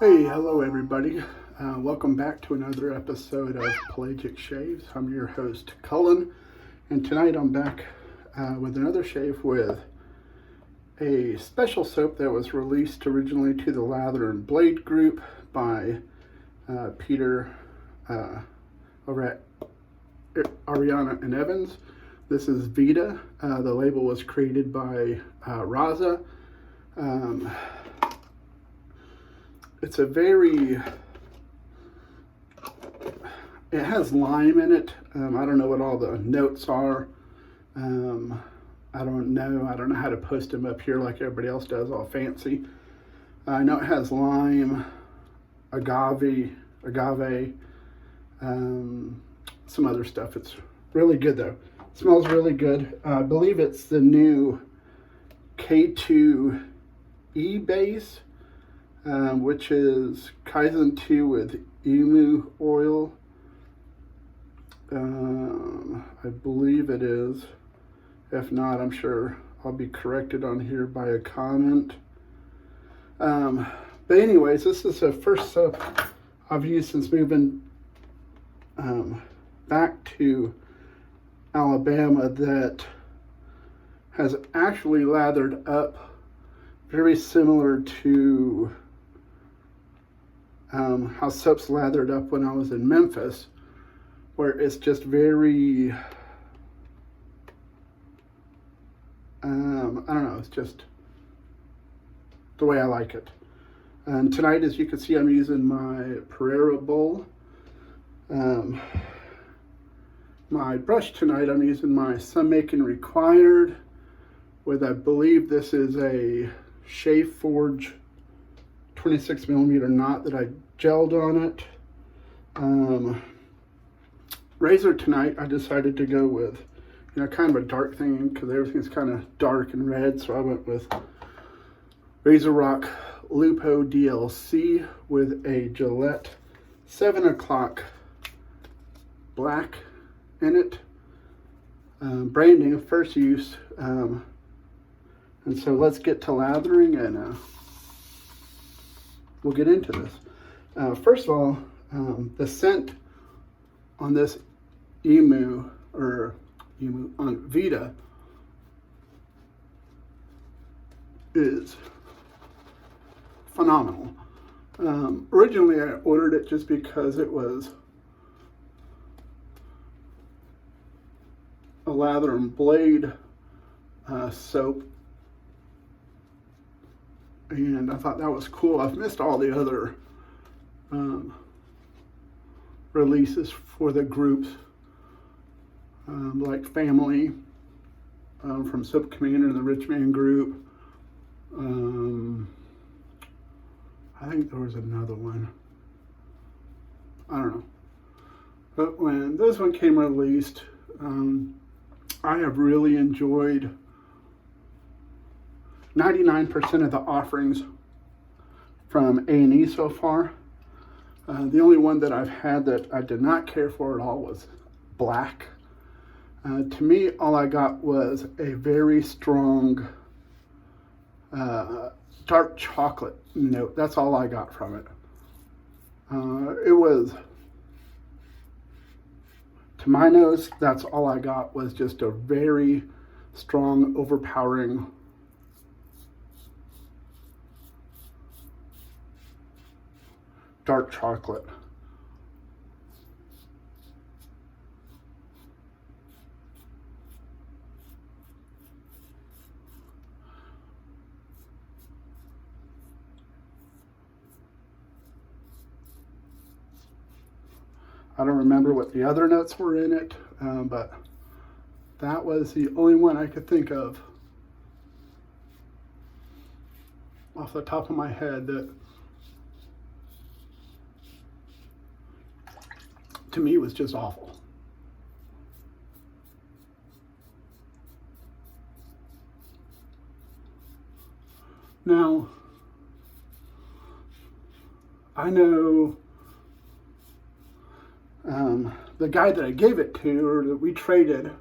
Hey, hello everybody. Welcome back to another episode of Pelagic Shaves. I'm your host, Cullen, and tonight I'm back with another shave with a special soap that was released originally to the Lather and Blade group by Peter over at Ariana&Evans. This is Vida. The label was created by Raza. It's a very, it has lime in it. I don't know what all the notes are. I don't know how to post them up here like everybody else does, all fancy. I know it has lime, agave, some other stuff. It's really good though. It smells really good. I believe it's the new K2E base. Which is Kaizen 2 with emu oil. I believe it is. If not, I'm sure I'll be corrected on here by a comment. But anyways, this is the first soap I've used since moving back to Alabama that has actually lathered up very similar to how soaps lathered up when I was in Memphis, where it's just very, I don't know, it's just the way I like it. And tonight, as you can see, I'm using my Pereira bowl. My brush tonight, I'm using my Sun Making Required with, I believe this is a Shave Forge 26 millimeter knot that I gelled on it. Razor tonight, I decided to go with, kind of a dark theme because everything's kind of dark and red. So I went with Razor Rock Lupo DLC with a Gillette 7 o'clock black in it. Branding, first use. And so let's get to lathering and we'll get into this. First of all, the scent on this on Vida is phenomenal. Originally, I ordered it just because it was a Lather and Blade soap. And I thought that was cool. I've missed all the other releases for the groups, like Family from Soap Commander and the Rich Man Group. I think there was another one. I don't know. But when this one came released, I have really enjoyed 99% of the offerings from A&E so far. The only one that I've had that I did not care for at all was black. To me, all I got was a very strong dark chocolate note. That's all I got from it. It was, to my nose, that's all I got was just a very strong, overpowering dark chocolate. I don't remember what the other notes were in it, but that was the only one I could think of off the top of my head that to me was just awful. Now, I know the guy that I gave it to, or that we traded,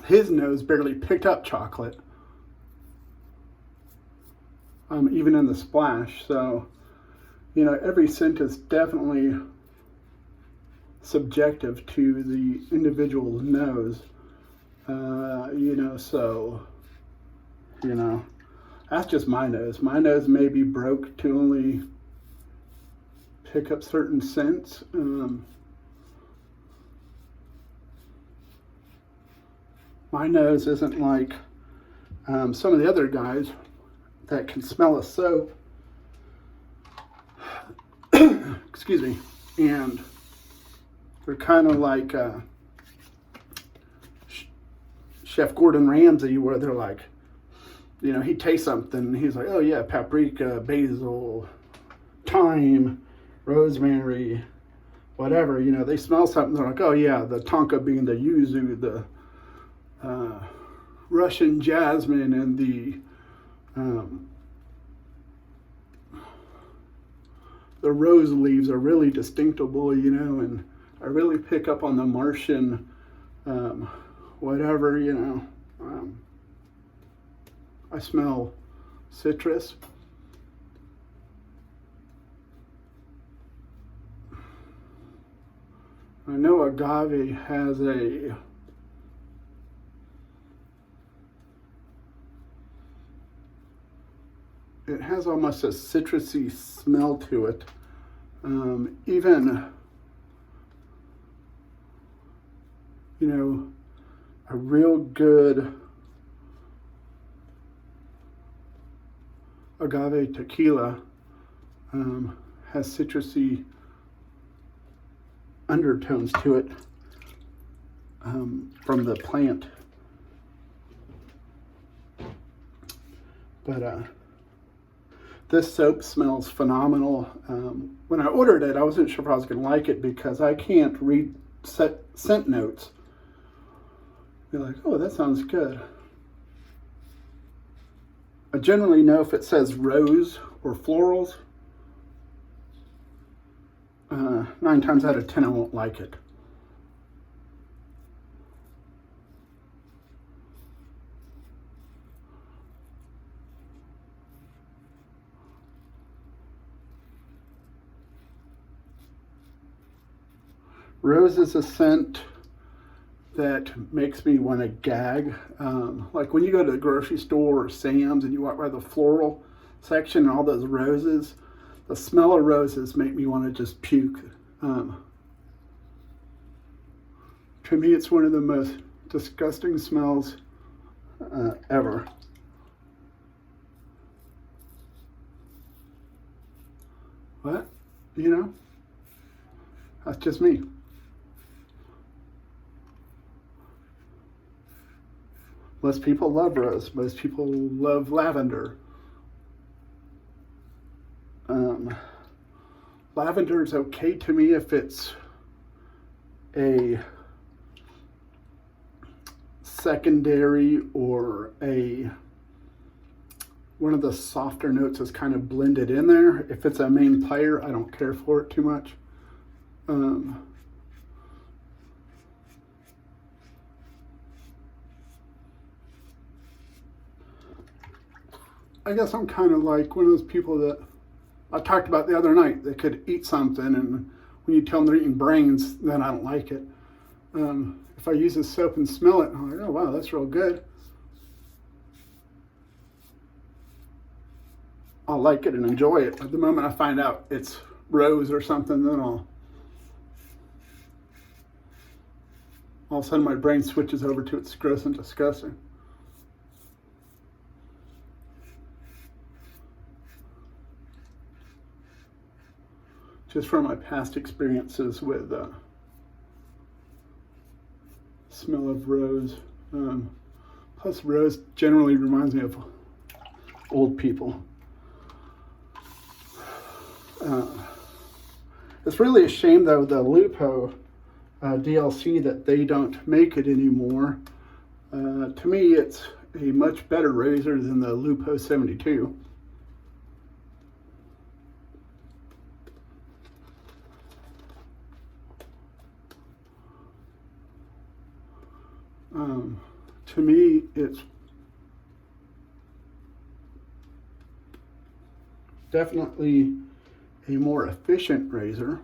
his nose barely picked up chocolate, even in the splash. So, every scent is definitely subjective to the individual's nose. That's just my nose. My nose may be broke to only pick up certain scents. My nose isn't like some of the other guys that can smell a soap. Excuse me. And they're kind of like Chef Gordon Ramsay, where they're like, he tastes something and he's like, oh yeah, paprika, basil, thyme, rosemary, whatever. They smell something, they're like, oh yeah, the tonka bean, the yuzu, the Russian jasmine, and the rose leaves are really distinctable, and I really pick up on the Martian, whatever, I smell citrus. I know agave has it has almost a citrusy smell to it. Even, a real good agave tequila has citrusy undertones to it from the plant. But this soap smells phenomenal. When I ordered it, I wasn't sure if I was going to like it because I can't read scent notes. You're like, oh, that sounds good. I generally know if it says rose or florals. 9 times out of 10, I won't like it. Rose is a scent that makes me want to gag. Like when you go to the grocery store or Sam's and you walk by the floral section and all those roses, the smell of roses make me want to just puke. To me, it's one of the most disgusting smells ever. But, that's just me. Most people love rose. Most people love lavender. Lavender is okay to me if it's a secondary or one of the softer notes is kind of blended in there. If it's a main player, I don't care for it too much. I guess I'm kind of like one of those people that I talked about the other night that could eat something, and when you tell them they're eating brains, then I don't like it. If I use this soap and smell it, I'm like, oh wow, that's real good. I'll like it and enjoy it. But the moment I find out it's rose or something, then all of a sudden my brain switches over to it's gross and disgusting. Just from my past experiences with smell of rose. Plus rose generally reminds me of old people. It's really a shame though, the Lupo DLC, that they don't make it anymore. To me, it's a much better razor than the Lupo 72. to me, it's definitely a more efficient razor.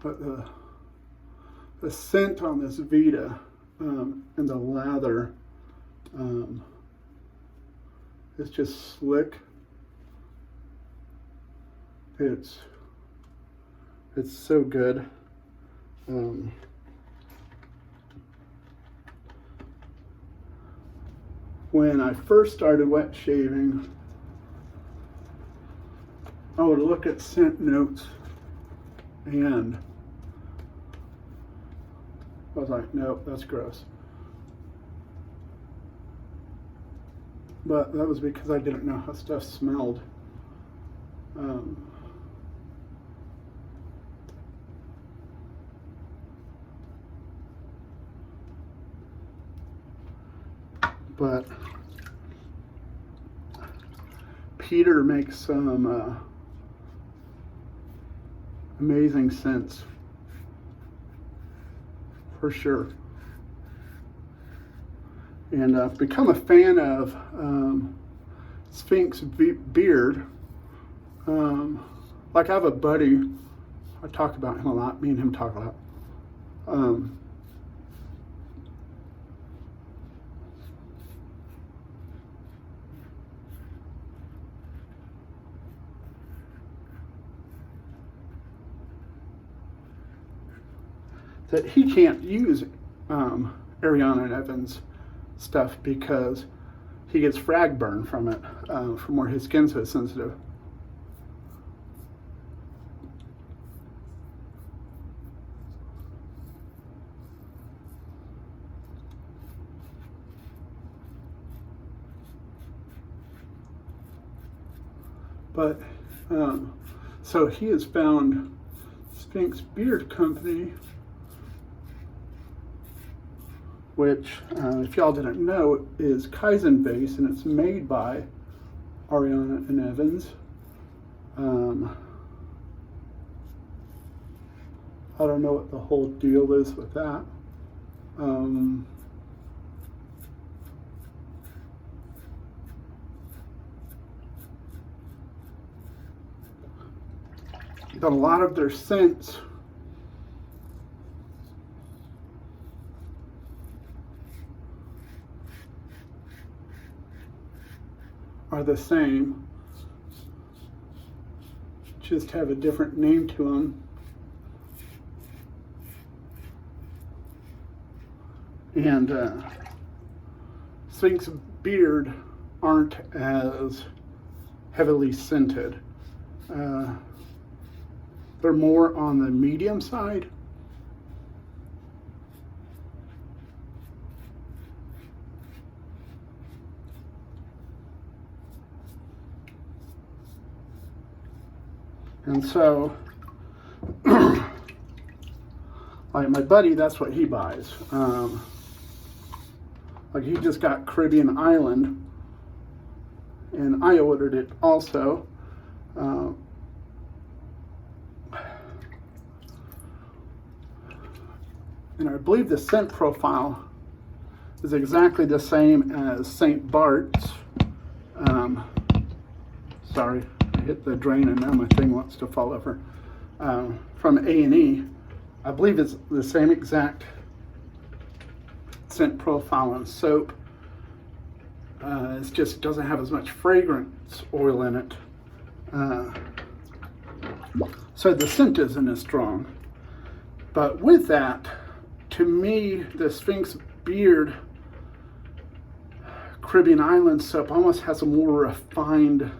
But the scent on this Vida and the lather is just slick. It's so good. When I first started wet shaving, I would look at scent notes and I was like, nope, that's gross. But that was because I didn't know how stuff smelled. But Peter makes some amazing scents, for sure. And I've become a fan of Sphinx beard. Like I have a buddy, I talk about him a lot, me and him talk a lot. That he can't use Ariana&Evans stuff because he gets frag burn from it, from where his skin's so sensitive. But so he has found Sphinx Beard Company, which, if y'all didn't know, is Kaizen based, and it's made by Ariana&Evans. I don't know what the whole deal is with that. But a lot of their scents are the same, just have a different name to them. And Sphinx Beard aren't as heavily scented. They're more on the medium side. And so, like my buddy, that's what he buys. Like he just got Caribbean Island, and I ordered it also. And I believe the scent profile is exactly the same as St. Bart's. Sorry, I hit the drain and now my thing wants to fall over. From A&E, I believe it's the same exact scent profile on soap. It just doesn't have as much fragrance oil in it. So the scent isn't as strong. But with that, to me, the Sphinx Beard Caribbean Island soap almost has a more refined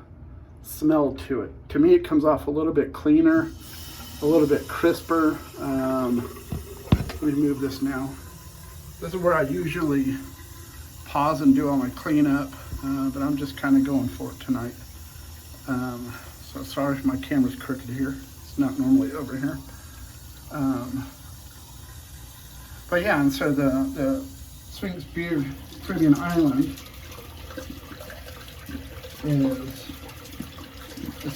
smell to it. To me, it comes off a little bit cleaner, a little bit crisper. Let me move this now. This is where I usually pause and do all my cleanup, but I'm just kind of going for it tonight. So sorry if my camera's crooked here. It's not normally over here. But yeah, and so the Sphinx Beard Caribbean Island is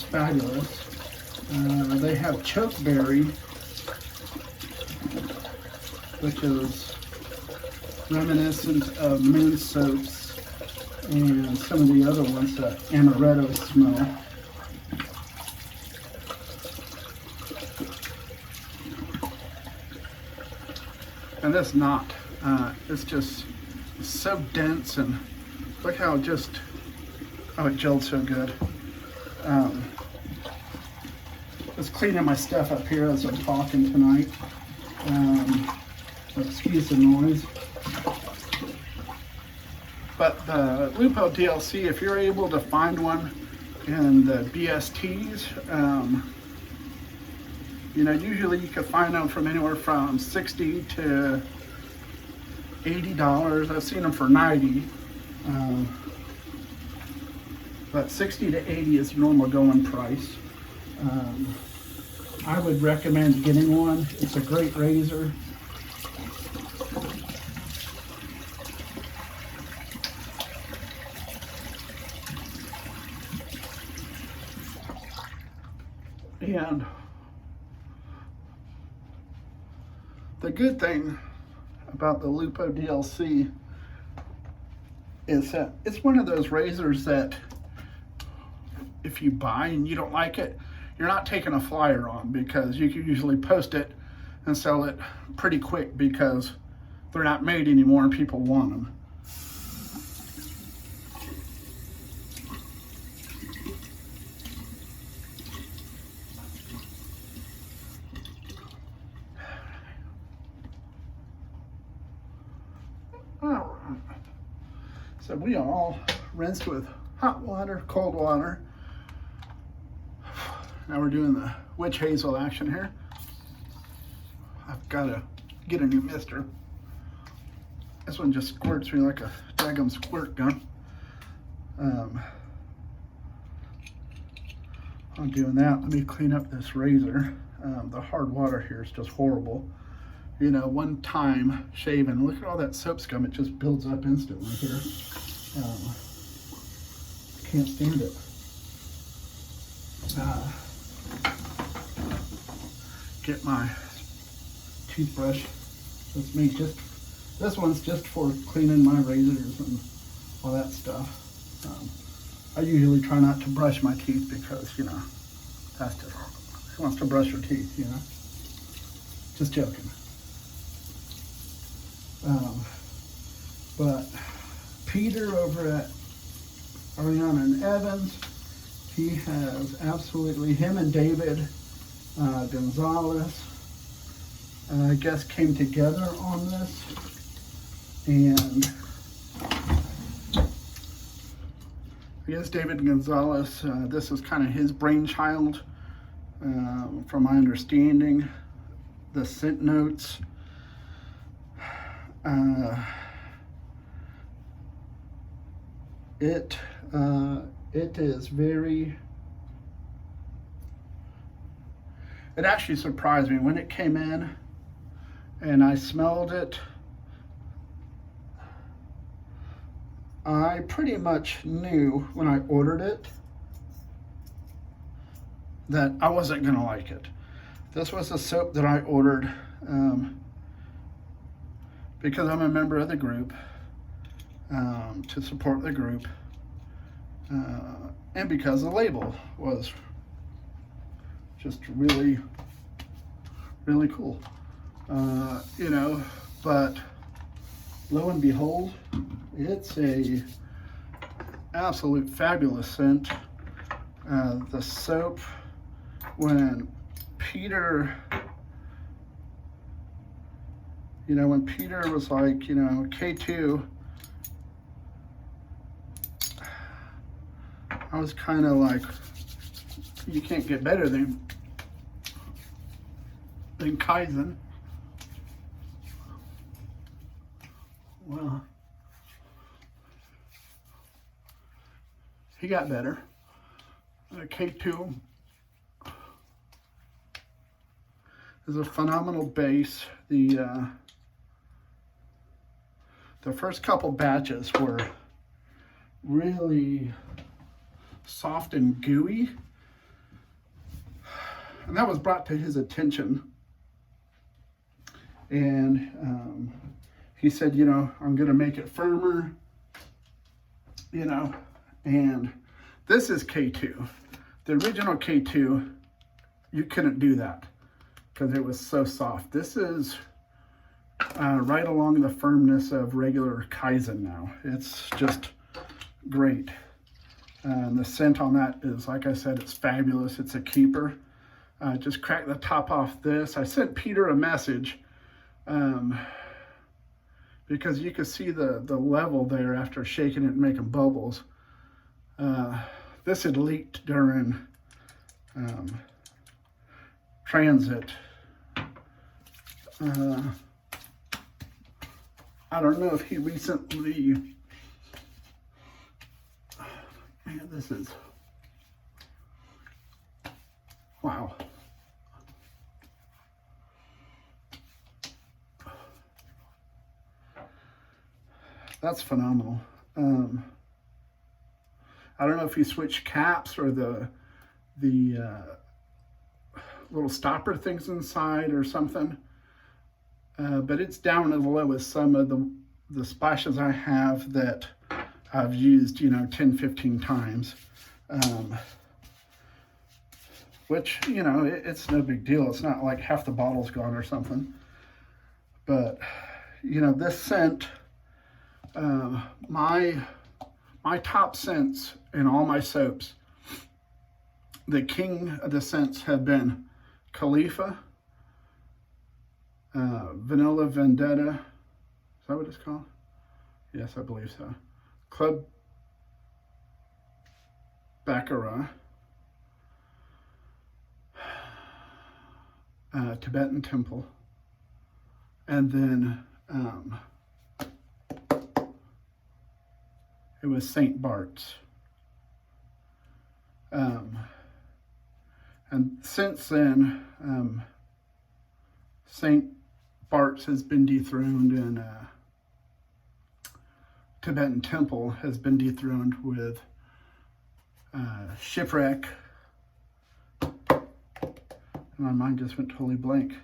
fabulous. They have chokeberry, which is reminiscent of moon soaps and some of the other ones that amaretto smell. And that's not. It's just so dense, and look how it gelled so good. Just cleaning my stuff up here as I'm talking tonight. Excuse the noise. But the Lupo DLC, if you're able to find one in the BSTs, you know, usually you can find them from anywhere from $60 to $80. I've seen them for $90. But $60 to $80 is normal going price. I would recommend getting one. It's a great razor. And the good thing about the Lupo DLC is that it's one of those razors that if you buy and you don't like it, you're not taking a flyer on, because you can usually post it and sell it pretty quick because they're not made anymore and people want them. So we are all rinsed with hot water, cold water. Now we're doing the witch hazel action here. I've got to get a new mister. This one just squirts me like a daggum squirt gun. I'm doing that. Let me clean up this razor. The hard water here is just horrible. You know, one time shaving, look at all that soap scum. It just builds up instantly here. Can't stand it. Get my toothbrush. That's me. This one's just for cleaning my razors and all that stuff. I usually try not to brush my teeth because, you know, that's just, who wants to brush your teeth, you know? Just joking. But Peter over at Ariana&Evans, he has absolutely, him and David Gonzalez, I guess, came together on this, and I guess David Gonzalez, this is kind of his brainchild, from my understanding. The scent notes, it is very, it actually surprised me when it came in and I smelled it. I pretty much knew when I ordered it that I wasn't gonna like it. This was a soap that I ordered because I'm a member of the group, to support the group, and because the label was just really, really cool. You know, but lo and behold, it's a absolute fabulous scent. The soap, when Peter, you know, when Peter was like, you know, K2, I was kind of like, you can't get better than Kaizen. Well, he got better. K2 is a phenomenal base. The the first couple batches were really soft and gooey. And that was brought to his attention. And he said, you know, I'm going to make it firmer, you know. And this is K2. The original K2, you couldn't do that because it was so soft. This is right along the firmness of regular Kaizen now. It's just great. And the scent on that is, like I said, it's fabulous. It's a keeper. Just crack the top off this. I sent Peter a message because you could see the level there after shaking it and making bubbles. This had leaked during transit. I don't know if he recently, man, this is, wow. That's phenomenal. I don't know if he switched caps or the little stopper things inside or something. But it's down as low as some of the splashes I have that I've used, you know, 10, 15 times. Which, you know, it's no big deal. It's not like half the bottle's gone or something. But, you know, this scent, my top scents in all my soaps, the king of the scents have been Khalifa, Vanilla Vendetta, is that what it's called? Yes, I believe so. Club Baccarat, Tibetan Temple, and then it was St. Bart's. And since then, St. Bart's has been dethroned, and Tibetan Temple has been dethroned with Shipwreck. My mind just went totally blank.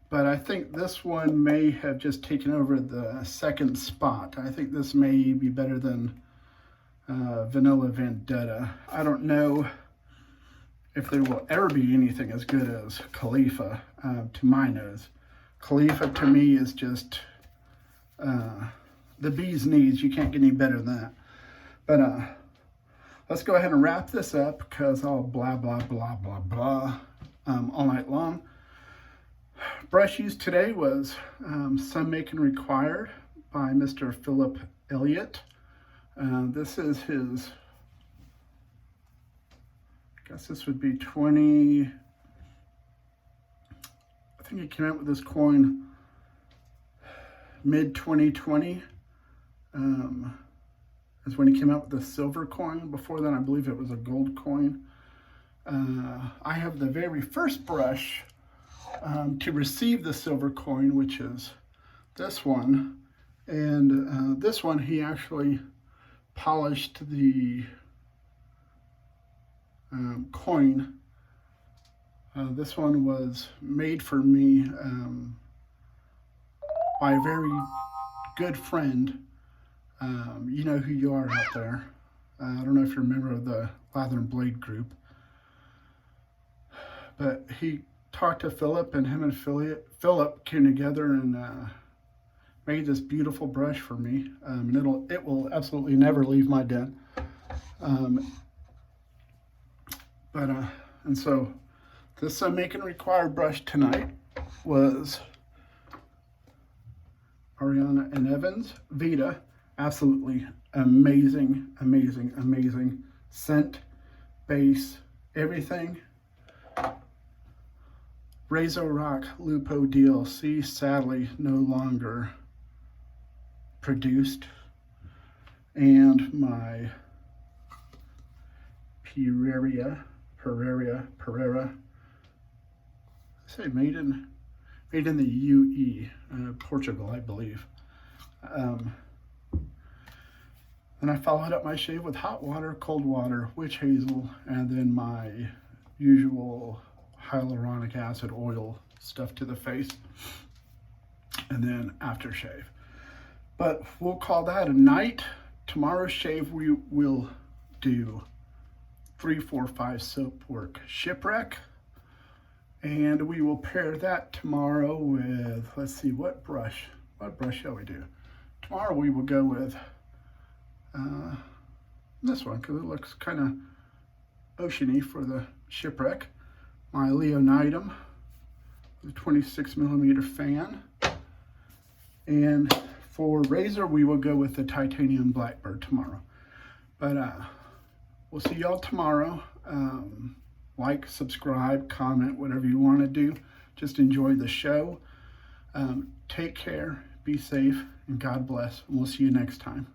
But I think this one may have just taken over the second spot. I think this may be better than Vanilla Vendetta. I don't know if there will ever be anything as good as Khalifa, to my nose. Khalifa to me is just the bee's knees. You can't get any better than that. But let's go ahead and wrap this up because I'll blah, blah, blah, blah, blah all night long. Brush use today was Sun Making Required by Mr. Philip Elliott. This is his, I guess this would be 20, I think he came out with this coin mid-2020. Is when he came out with the silver coin. Before then, I believe it was a gold coin. I have the very first brush to receive the silver coin, which is this one. And this one, he actually polished the coin. This one was made for me by a very good friend. You know who you are out there. I don't know if you're a member of the Lather and Blade group. But he talked to Philip, and him and Philip came together and made this beautiful brush for me. And it will absolutely never leave my den. And so this Making Required brush tonight was Ariana&Evans Vida. Absolutely amazing, amazing, amazing scent, base, everything. Razor Rock Lupo DLC, sadly no longer produced. And my Pereira, I say made in the UE, Portugal, I believe. Then I followed up my shave with hot water, cold water, witch hazel, and then my usual hyaluronic acid oil stuff to the face, and then aftershave. But we'll call that a night. Tomorrow's shave we will do 3, 4, 5 soap work shipwreck, and we will pair that tomorrow with, let's see, what brush shall we do? Tomorrow we will go with this one because it looks kind of oceany for the shipwreck. My Leonitum, the 26mm fan, and for razor we will go with the titanium Blackbird tomorrow. But we'll see y'all tomorrow. Like, subscribe, comment, whatever you want to do. Just enjoy the show. Take care, be safe, and God bless. And we'll see you next time.